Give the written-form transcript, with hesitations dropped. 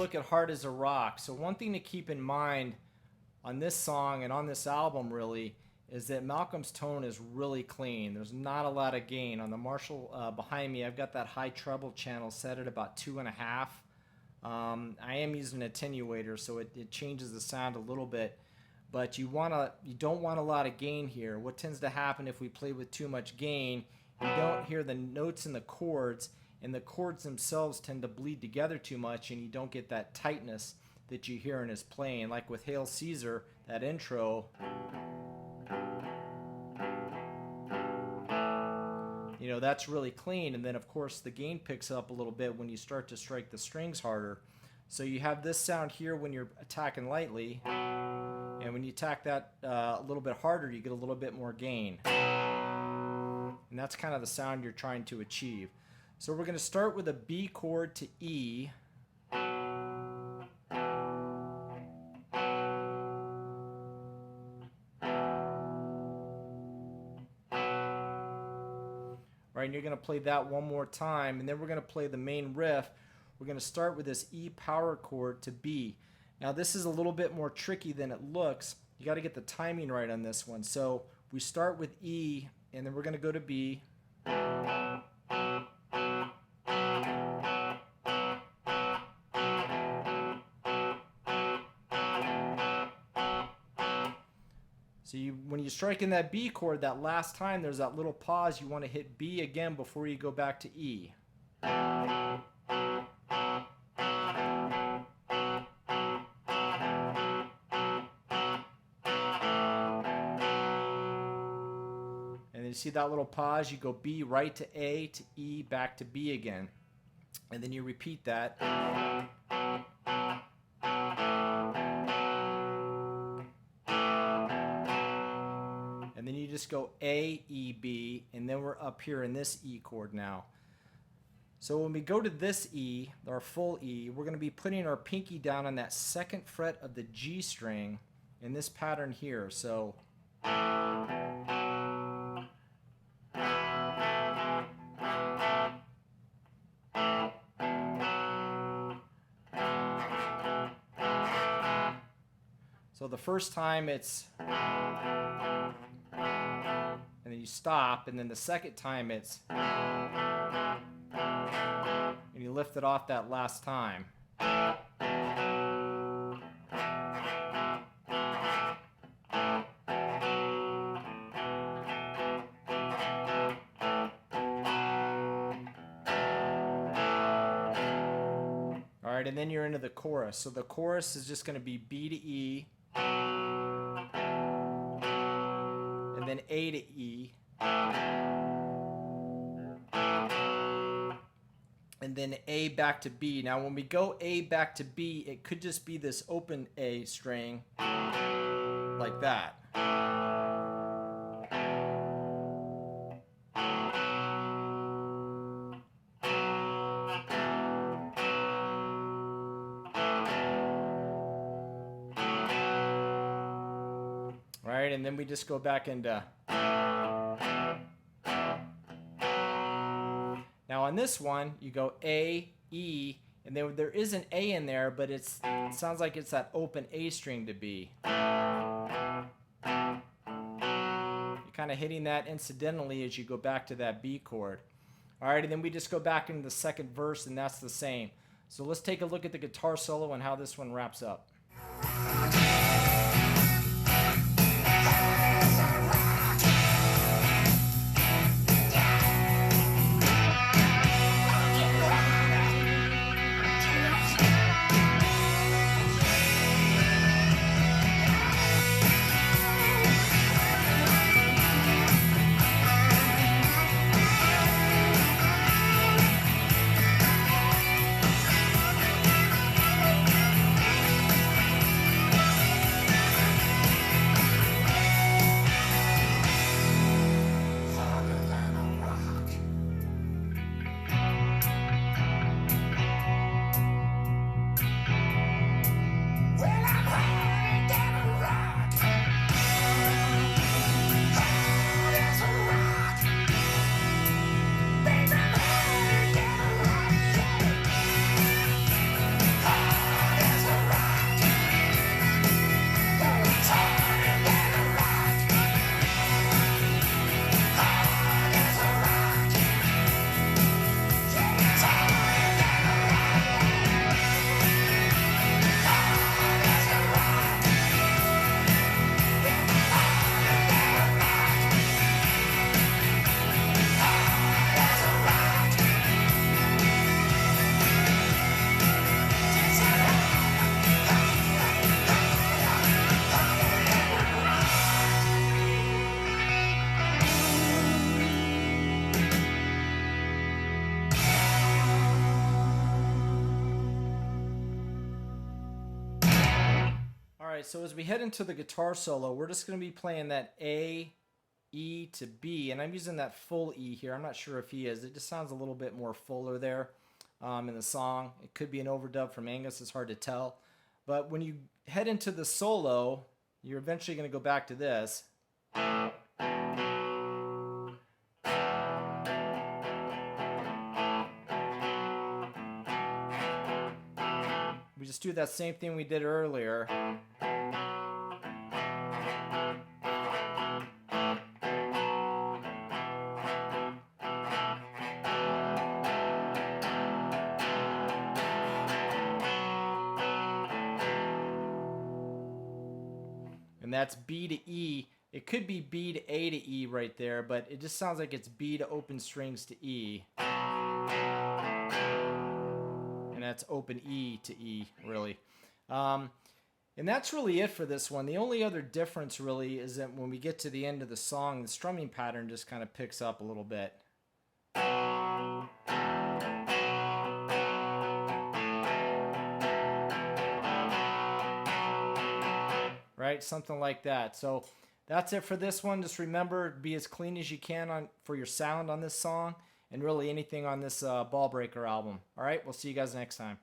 look at Hard as a Rock. So one thing to keep in mind on this song and on this album really is that Malcolm's tone is really clean. There's not a lot of gain. On the Marshall behind me, I've got that high treble channel set at about 2.5. I am using an attenuator, so it changes the sound a little bit. But you don't want a lot of gain here. What tends to happen if we play with too much gain, you don't hear the notes in the chords, and the chords themselves tend to bleed together too much, and you don't get that tightness that you hear in his playing. Like with Hail Caesar, that intro, you know, that's really clean, and then of course the gain picks up a little bit when you start to strike the strings harder. So you have this sound here when you're attacking lightly, and when you attack that a little bit harder, you get a little bit more gain. And that's kind of the sound you're trying to achieve. So we're going to start with a B chord to E. Right, and you're going to play that one more time, and then we're going to play the main riff. We're going to start with this E power chord to B. Now this is a little bit more tricky than it looks. You got to get the timing right on this one. So we start with E, and then we're going to go to B. So when you strike in that B chord, that last time, there's that little pause. You want to hit B again before you go back to E. And then you see that little pause. You go B right to A to E, back to B again. And then you repeat that. And then you just go A, E, B, and then we're up here in this E chord now. So when we go to this E, our full E, we're going to be putting our pinky down on that second fret of the G string in this pattern here. So the first time it's, and then you stop, and then the second time it's, and you lift it off that last time. All right, and then you're into the chorus. So the chorus is just going to be B to E, and then A to E, and then A back to B. Now when we go A back to B, it could just be this open A string like that. Right, and then we just go back into. Now on this one, you go A, E, and there is an A in there, but it sounds like it's that open A string to B. You're kind of hitting that incidentally as you go back to that B chord. All right, and then we just go back into the second verse, and that's the same. So let's take a look at the guitar solo and how this one wraps up. right, so as we head into the guitar solo, we're just going to be playing that A, E to B, and I'm using that full E here. I'm not sure if he is. It just sounds a little bit more fuller there in the song. It could be an overdub from Angus. It's hard to tell. But when you head into the solo, you're eventually going to go back to this. We just do that same thing we did earlier. And that's B to E. It could be B to A to E right there, but it just sounds like it's B to open strings to E. And that's open E to E, really. And that's really it for this one. The only other difference, really, is that when we get to the end of the song, the strumming pattern just kind of picks up a little bit. Right? Something like that. So that's it for this one. Just remember, be as clean as you can for your sound on this song, and really anything on this Ballbreaker album. All right, we'll see you guys next time.